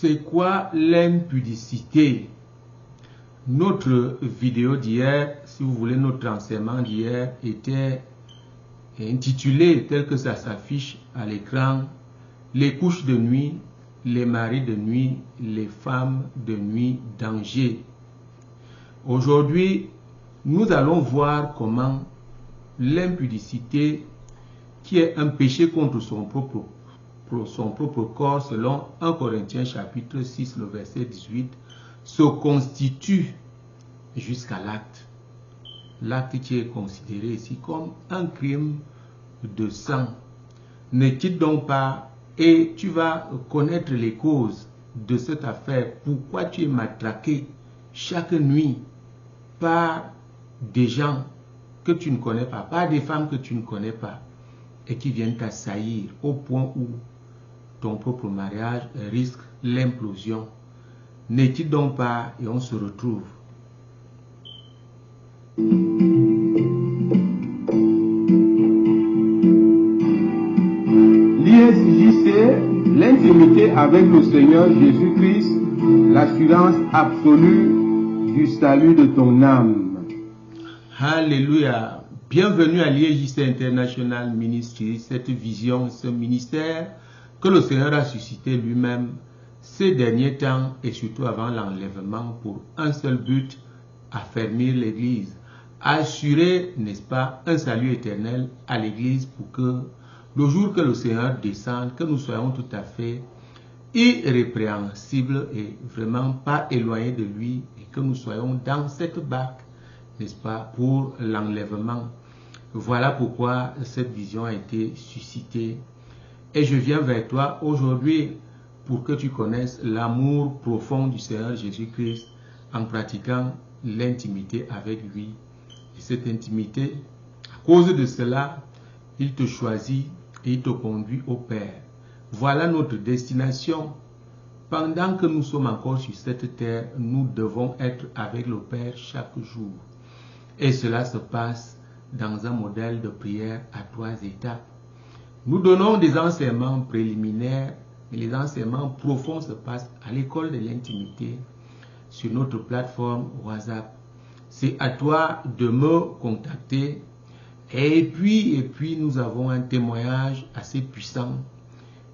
C'est quoi l'impudicité? Notre vidéo d'hier, si vous voulez, notre enseignement d'hier était intitulé tel que ça s'affiche à l'écran: les couches de nuit, les maris de nuit, les femmes de nuit, danger. Aujourd'hui, nous allons voir comment l'impudicité, qui est un péché contre son propre corps, selon 1 Corinthiens chapitre 6, le verset 18, se constitue jusqu'à l'acte. L'acte qui est considéré ici comme un crime de sang. Ne quitte donc pas et tu vas connaître les causes de cette affaire. Pourquoi tu es matraqué chaque nuit par des gens que tu ne connais pas, par des femmes que tu ne connais pas, et qui viennent t'assaillir au point où ton propre mariage risque l'implosion. Ne quitte donc pas et on se retrouve. L'ISJC, l'intimité avec le Seigneur Jésus-Christ, l'assurance absolue du salut de ton âme. Alléluia. Bienvenue à l'ISJC International Ministry, cette vision, ce ministère que le Seigneur a suscité lui-même ces derniers temps et surtout avant l'enlèvement pour un seul but: affermir l'Église, assurer, n'est-ce pas, un salut éternel à l'Église pour que le jour que le Seigneur descende, que nous soyons tout à fait irrépréhensibles et vraiment pas éloignés de lui, et que nous soyons dans cette barque, n'est-ce pas, pour l'enlèvement. Voilà pourquoi cette vision a été suscitée. Et je viens vers toi aujourd'hui pour que tu connaisses l'amour profond du Seigneur Jésus-Christ en pratiquant l'intimité avec lui. Et cette intimité, à cause de cela, il te choisit et il te conduit au Père. Voilà notre destination. Pendant que nous sommes encore sur cette terre, nous devons être avec le Père chaque jour. Et cela se passe dans un modèle de prière à 3 étapes. Nous donnons des enseignements préliminaires, mais les enseignements profonds se passent à l'école de l'intimité sur notre plateforme WhatsApp. C'est à toi de me contacter. Et puis nous avons un témoignage assez puissant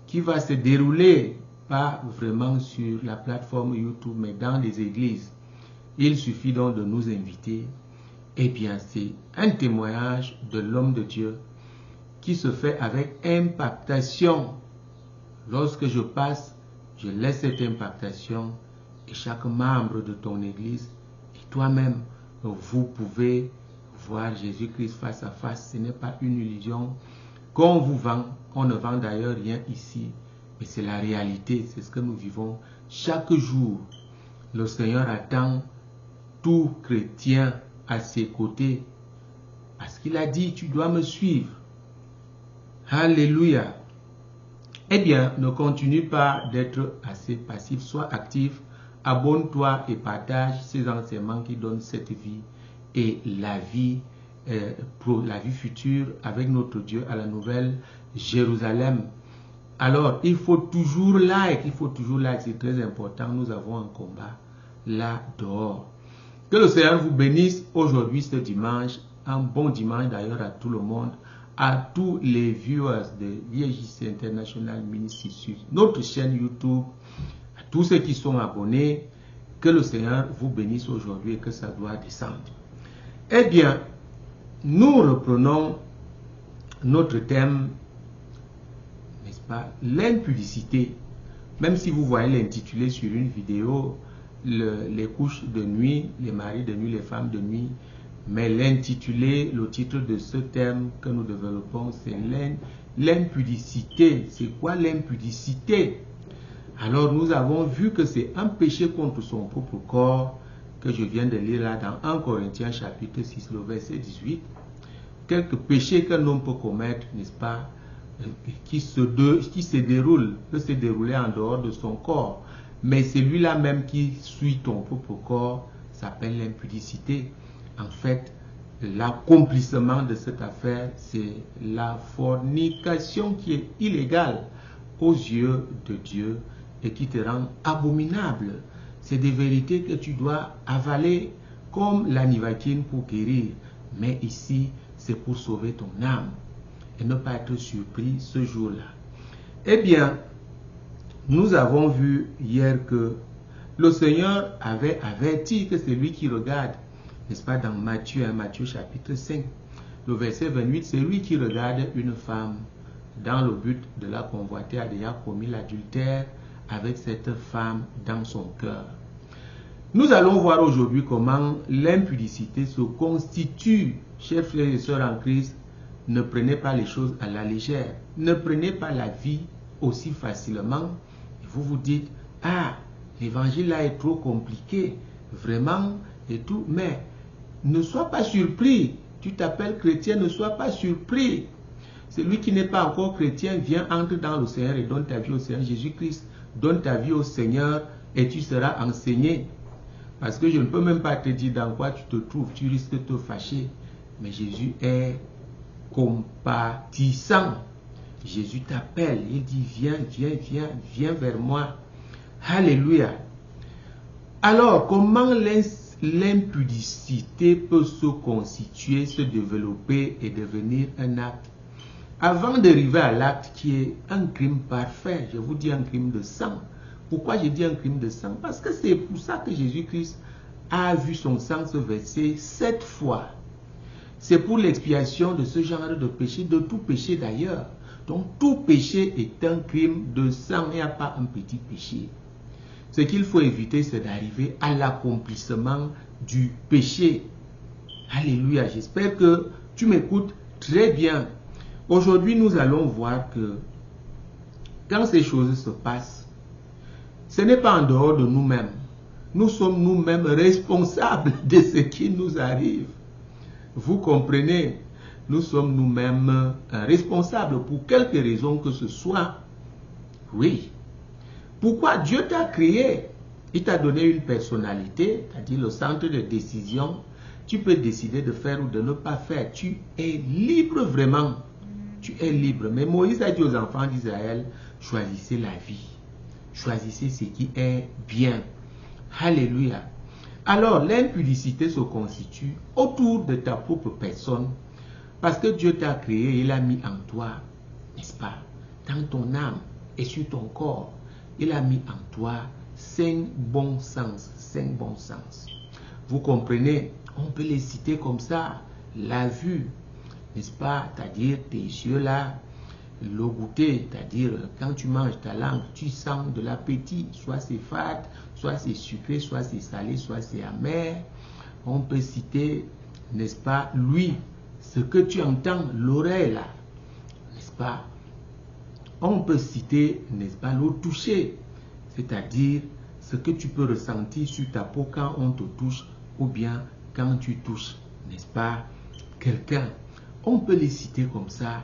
qui va se dérouler, pas vraiment sur la plateforme YouTube, mais dans les églises. Il suffit donc de nous inviter. Eh bien, c'est un témoignage de l'homme de Dieu qui se fait avec impactation. Lorsque je passe, je laisse cette impactation et chaque membre de ton église et toi-même, vous pouvez voir Jésus-Christ face à face. Ce n'est pas une illusion qu'on vous vend. On ne vend d'ailleurs rien ici, mais c'est la réalité, c'est ce que nous vivons chaque jour. Le Seigneur attend tout chrétien à ses côtés, parce qu'il a dit: tu dois me suivre. Alléluia. Eh bien, ne continue pas d'être assez passif, sois actif, abonne-toi et partage ces enseignements qui donnent cette vie et la vie future avec notre Dieu à la nouvelle Jérusalem. Alors, il faut toujours like, c'est très important. Nous avons un combat là dehors. Que le Seigneur vous bénisse aujourd'hui, ce dimanche. Un bon dimanche d'ailleurs à tout le monde, à tous les viewers de l'ISJC International Ministry sur notre chaîne YouTube, à tous ceux qui sont abonnés. Que le Seigneur vous bénisse aujourd'hui et que ça doit descendre. Eh bien, nous reprenons notre thème, n'est-ce pas, l'impudicité. Même si vous voyez l'intitulé sur une vidéo, les couches de nuit, les maris de nuit, les femmes de nuit, mais l'intitulé, le titre de ce thème que nous développons, c'est l'impudicité. C'est quoi l'impudicité? Alors nous avons vu que c'est un péché contre son propre corps, que je viens de lire là dans 1 Corinthiens chapitre 6, le verset 18. Quelques péchés qu'un homme peut commettre, n'est-ce pas, qui se déroulent en dehors de son corps. Mais celui-là même qui suit ton propre corps s'appelle l'impudicité. En fait, l'accomplissement de cette affaire, c'est la fornication qui est illégale aux yeux de Dieu et qui te rend abominable. C'est des vérités que tu dois avaler comme la nivaquine pour guérir. Mais ici, c'est pour sauver ton âme et ne pas être surpris ce jour-là. Eh bien, nous avons vu hier que le Seigneur avait averti que c'est lui qui regarde, n'est-ce pas, dans Matthieu, Matthieu chapitre 5, le verset 28, c'est lui qui regarde une femme dans le but de la convoiter, a déjà commis l'adultère avec cette femme dans son cœur. Nous allons voir aujourd'hui comment l'impudicité se constitue. Chers frères et sœurs en Christ, ne prenez pas les choses à la légère. Ne prenez pas la vie aussi facilement. Et vous vous dites, ah, l'évangile là est trop compliqué, vraiment, et tout. Mais ne sois pas surpris. Tu t'appelles chrétien, ne sois pas surpris. Celui qui n'est pas encore chrétien, viens, entre dans le Seigneur et donne ta vie au Seigneur Jésus-Christ. Donne ta vie au Seigneur et tu seras enseigné. Parce que je ne peux même pas te dire dans quoi tu te trouves, tu risques de te fâcher. Mais Jésus est compatissant. Jésus t'appelle, il dit viens, viens, viens, viens vers moi. Alléluia. Alors, comment l'impudicité peut se constituer, se développer et devenir un acte? Avant d'arriver à l'acte qui est un crime parfait, je vous dis un crime de sang. Pourquoi je dis un crime de sang? Parce que c'est pour ça que Jésus-Christ a vu son sang se verser 7 fois. C'est pour l'expiation de ce genre de péché, de tout péché d'ailleurs. Donc tout péché est un crime de sang, il n'y a pas un petit péché. Ce qu'il faut éviter, c'est d'arriver à l'accomplissement du péché. Alléluia, j'espère que tu m'écoutes très bien. Aujourd'hui, nous allons voir que quand ces choses se passent, ce n'est pas en dehors de nous-mêmes. Nous sommes nous-mêmes responsables de ce qui nous arrive. Vous comprenez? Nous sommes nous-mêmes responsables pour quelque raison que ce soit. Oui. Pourquoi Dieu t'a créé? Il t'a donné une personnalité, c'est-à-dire le centre de décision. Tu peux décider de faire ou de ne pas faire. Tu es libre vraiment. Tu es libre. Mais Moïse a dit aux enfants d'Israël, choisissez la vie. Choisissez ce qui est bien. Alléluia. Alors, l'impudicité se constitue autour de ta propre personne. Parce que Dieu t'a créé, il a mis en toi, n'est-ce pas, dans ton âme et sur ton corps, il a mis en toi 5 bons sens. 5 bons sens. Vous comprenez? On peut les citer comme ça. La vue, n'est-ce pas? C'est-à-dire tes yeux là. Le goûter, c'est-à-dire quand tu manges ta langue, tu sens de l'appétit. Soit c'est fade, soit c'est sucré, soit c'est salé, soit c'est amer. On peut citer, n'est-ce pas, l'ouïe. Ce que tu entends, l'oreille là, n'est-ce pas? On peut citer, n'est-ce pas, le toucher, c'est-à-dire ce que tu peux ressentir sur ta peau quand on te touche ou bien quand tu touches, n'est-ce pas, quelqu'un. On peut les citer comme ça,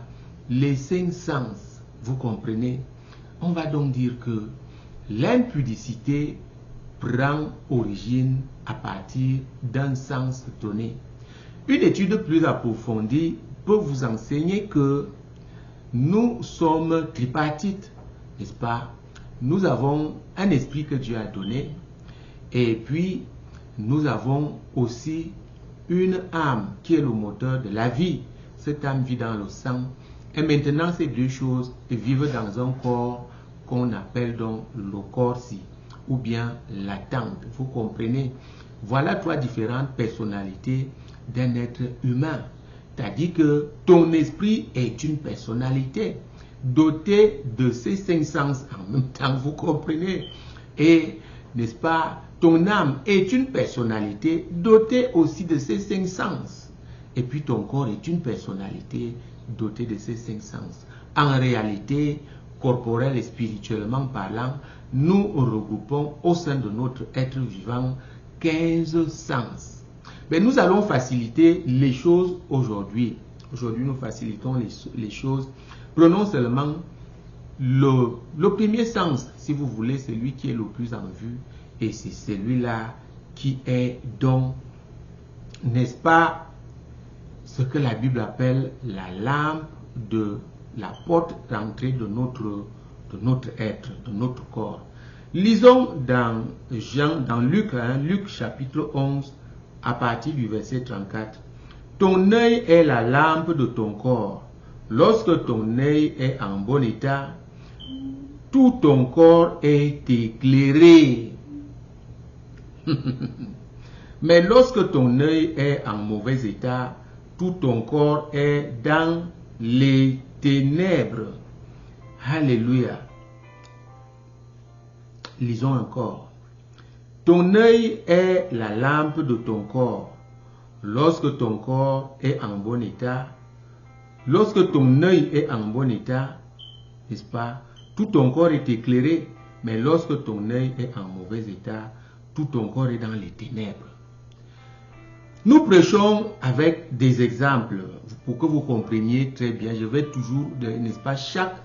les 5 sens, vous comprenez? On va donc dire que l'impudicité prend origine à partir d'un sens donné. Une étude plus approfondie peut vous enseigner que nous sommes tripartites, n'est-ce pas? Nous avons un esprit que Dieu a donné et puis nous avons aussi une âme qui est le moteur de la vie. Cette âme vit dans le sang et maintenant ces deux choses vivent dans un corps qu'on appelle donc le corps-ci ou bien la tente. Vous comprenez? Voilà 3 différentes personnalités d'un être humain. C'est-à-dire que ton esprit est une personnalité dotée de ces 5 sens en même temps, vous comprenez? Et, n'est-ce pas, ton âme est une personnalité dotée aussi de ces 5 sens. Et puis ton corps est une personnalité dotée de ces 5 sens. En réalité, corporel et spirituellement parlant, nous regroupons au sein de notre être vivant 15 sens. Mais nous allons faciliter les choses aujourd'hui. Aujourd'hui, nous facilitons les choses. Prenons seulement le premier sens, si vous voulez, celui qui est le plus en vue. Et c'est celui-là qui est donc, n'est-ce pas, ce que la Bible appelle la lampe de la porte d'entrée de notre être, de notre corps. Lisons dans Luc, Luc chapitre 11, à partir du verset 34. Ton œil est la lampe de ton corps. Lorsque ton œil est en bon état, tout ton corps est éclairé. Mais lorsque ton œil est en mauvais état, tout ton corps est dans les ténèbres. Alléluia. Lisons encore. Ton œil est la lampe de ton corps. Lorsque ton corps est en bon état, lorsque ton œil est en bon état, n'est-ce pas, tout ton corps est éclairé, mais lorsque ton œil est en mauvais état, tout ton corps est dans les ténèbres. Nous prêchons avec des exemples pour que vous compreniez très bien. Je vais toujours, n'est-ce pas, chaque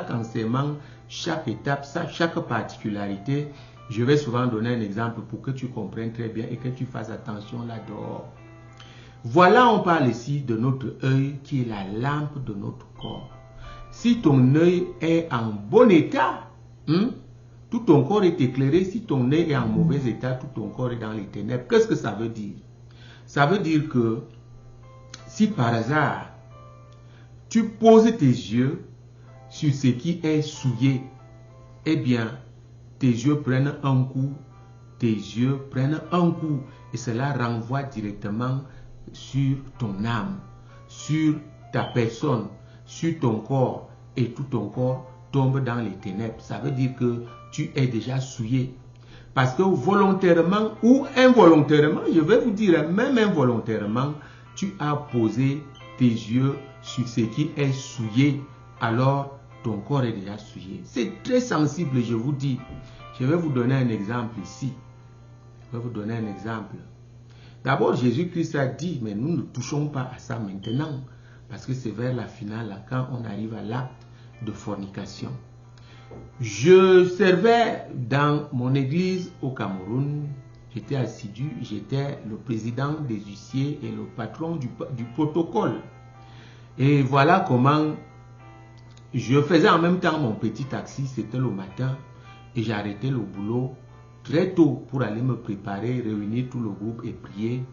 enseignement, chaque étape, chaque particularité, je vais souvent donner un exemple pour que tu comprennes très bien et que tu fasses attention là-dehors. Voilà, on parle ici de notre œil qui est la lampe de notre corps. Si ton œil est en bon état, tout ton corps est éclairé. Si ton œil est en mauvais état, tout ton corps est dans les ténèbres. Qu'est-ce que ça veut dire? Ça veut dire que si par hasard, tu poses tes yeux sur ce qui est souillé, eh bien, tes yeux prennent un coup, et cela renvoie directement sur ton âme, sur ta personne, sur ton corps, et tout ton corps tombe dans les ténèbres. Ça veut dire que tu es déjà souillé. Parce que volontairement ou involontairement, je vais vous dire, même involontairement, tu as posé tes yeux sur ce qui est souillé, alors ton corps est déjà souillé. C'est très sensible, je vous dis. Je vais vous donner un exemple ici. D'abord, Jésus-Christ a dit, mais nous ne touchons pas à ça maintenant, parce que c'est vers la finale, là, quand on arrive à l'acte de fornication. Je servais dans mon église au Cameroun, j'étais assidu, j'étais le président des huissiers et le patron du protocole. Et voilà comment je faisais en même temps mon petit taxi, c'était le matin, et j'arrêtais le boulot très tôt pour aller me préparer, réunir tout le groupe et prier.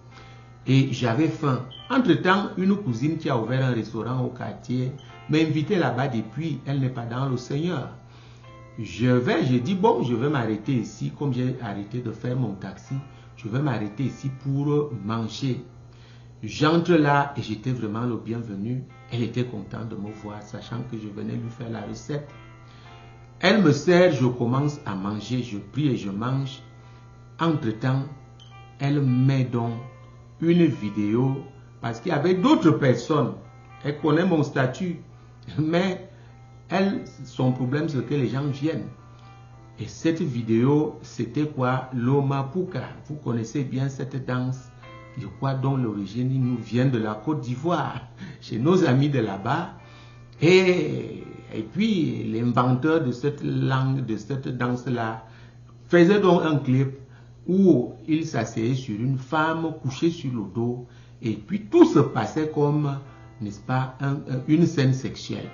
Et j'avais faim. Entre-temps, une cousine qui a ouvert un restaurant au quartier m'a invité là-bas depuis, elle n'est pas dans le Seigneur. J'ai dit, bon, je vais m'arrêter ici, comme j'ai arrêté de faire mon taxi, je vais m'arrêter ici pour manger. J'entre là et j'étais vraiment le bienvenu. Elle était contente de me voir, sachant que je venais lui faire la recette. Elle me sert, je commence à manger, je prie et je mange. Entre-temps, elle met donc une vidéo, parce qu'il y avait d'autres personnes. Elle connaît mon statut, mais elle, son problème, c'est que les gens viennent. Et cette vidéo, c'était quoi? L'Omapuka. Vous connaissez bien cette danse, je crois, dont l'origine nous vient de la Côte d'Ivoire, chez nos amis de là-bas. Et puis, l'inventeur de cette langue, de cette danse-là, faisait donc un clip où il s'asseyait sur une femme couchée sur le dos. Et puis, tout se passait comme, n'est-ce pas, une scène sexuelle.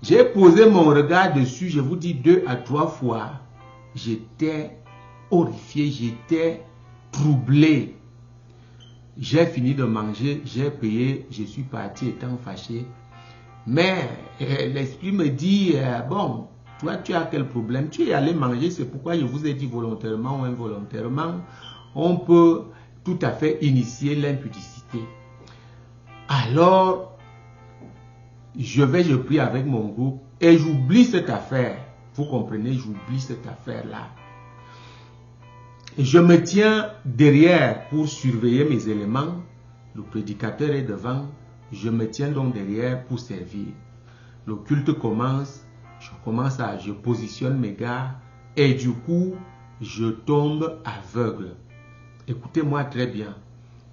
J'ai posé mon regard dessus, je vous dis 2 à 3 fois. J'étais horrifié, j'étais troublé. J'ai fini de manger, j'ai payé, je suis parti étant fâché. Mais l'esprit me dit, bon, toi tu as quel problème? Tu es allé manger, c'est pourquoi je vous ai dit volontairement ou involontairement, on peut tout à fait initier l'impudicité. Alors, je prie avec mon groupe et j'oublie cette affaire. Vous comprenez, j'oublie cette affaire-là. Je me tiens derrière pour surveiller mes éléments. Le prédicateur est devant. Je me tiens donc derrière pour servir. Le culte commence. Je positionne mes gars. Et du coup, je tombe aveugle. Écoutez-moi très bien.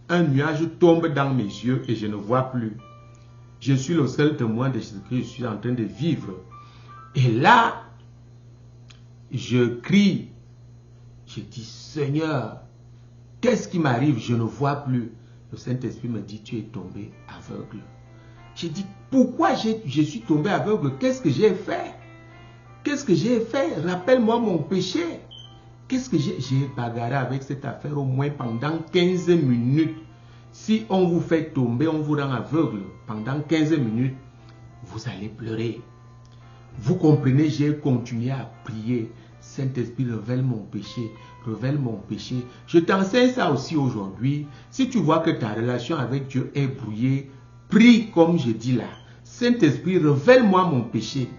Un nuage tombe dans mes yeux et je ne vois plus. Je suis le seul témoin de ce que je suis en train de vivre. Et là, je crie. Je dis, Seigneur, qu'est-ce qui m'arrive? Je ne vois plus. Le Saint-Esprit me dit, tu es tombé aveugle. J'ai dit, pourquoi je suis tombé aveugle? Qu'est-ce que j'ai fait? Qu'est-ce que j'ai fait? Rappelle-moi mon péché. Qu'est-ce que j'ai bagarré avec cette affaire au moins pendant 15 minutes. Si on vous fait tomber, on vous rend aveugle pendant 15 minutes, vous allez pleurer. Vous comprenez, j'ai continué à prier. Saint-Esprit, révèle mon péché, révèle mon péché. Je t'enseigne ça aussi aujourd'hui. Si tu vois que ta relation avec Dieu est brouillée, prie comme je dis là. Saint-Esprit, révèle-moi mon péché.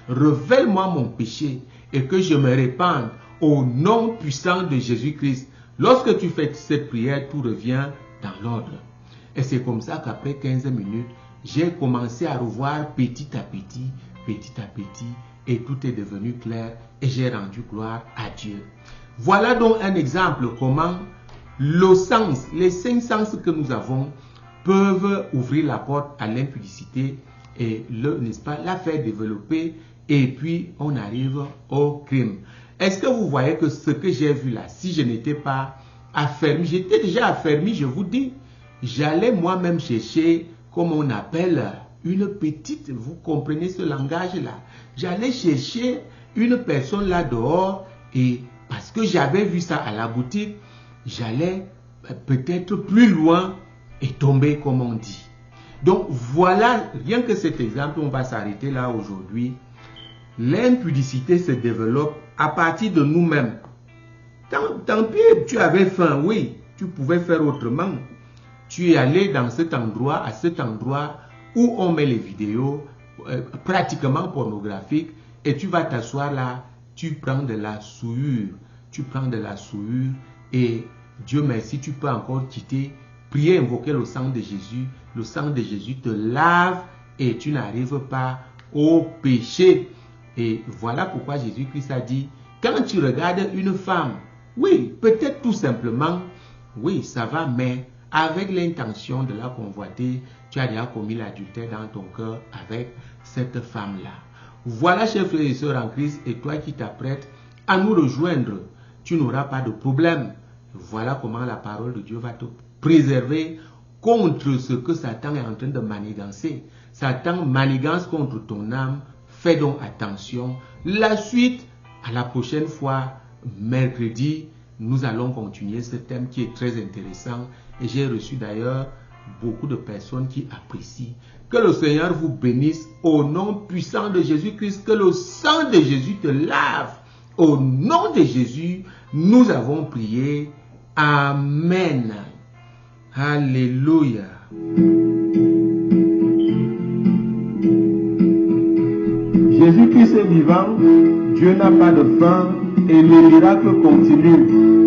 Révèle-moi mon péché et que je me répande au nom puissant de Jésus-Christ. Lorsque tu fais cette prière, tout revient dans l'ordre. Et c'est comme ça qu'après 15 minutes, j'ai commencé à revoir petit à petit, et tout est devenu clair et j'ai rendu gloire à Dieu. Voilà donc un exemple comment le sens, les 5 sens que nous avons peuvent ouvrir la porte à l'impudicité et n'est-ce pas, la faire développer et puis on arrive au crime. Est-ce que vous voyez que ce que j'ai vu là, si je n'étais pas affermi, j'étais déjà affermi, je vous dis, j'allais moi-même chercher, comme on appelle, une petite, vous comprenez ce langage-là, j'allais chercher une personne là dehors et parce que j'avais vu ça à la boutique, j'allais peut-être plus loin et tomber comme on dit. Donc voilà, rien que cet exemple, on va s'arrêter là aujourd'hui. L'impudicité se développe à partir de nous-mêmes. Tant pis, tu avais faim, oui, tu pouvais faire autrement. Tu es allé dans cet endroit, à cet endroit où on met les vidéos pratiquement pornographiques et tu vas t'asseoir là, tu prends de la souillure. Tu prends de la souillure et Dieu merci, tu peux encore quitter, prier, invoquer le sang de Jésus. Le sang de Jésus te lave et tu n'arrives pas au péché. Et voilà pourquoi Jésus-Christ a dit, quand tu regardes une femme, oui, peut-être tout simplement, oui, ça va, mais avec l'intention de la convoiter, tu as déjà commis l'adultère dans ton cœur avec cette femme-là. Voilà, chers frères et sœurs en Christ, et toi qui t'apprêtes à nous rejoindre, tu n'auras pas de problème. Voilà comment la parole de Dieu va te préserver contre ce que Satan est en train de manigancer. Satan manigance contre ton âme. Fais donc attention. La suite, à la prochaine fois, mercredi, nous allons continuer ce thème qui est très intéressant. Et j'ai reçu d'ailleurs beaucoup de personnes qui apprécient. Que le Seigneur vous bénisse au nom puissant de Jésus-Christ. Que le sang de Jésus te lave. Au nom de Jésus, nous avons prié. Amen. Alléluia. Jésus-Christ est vivant, Dieu n'a pas de fin et les miracles continuent.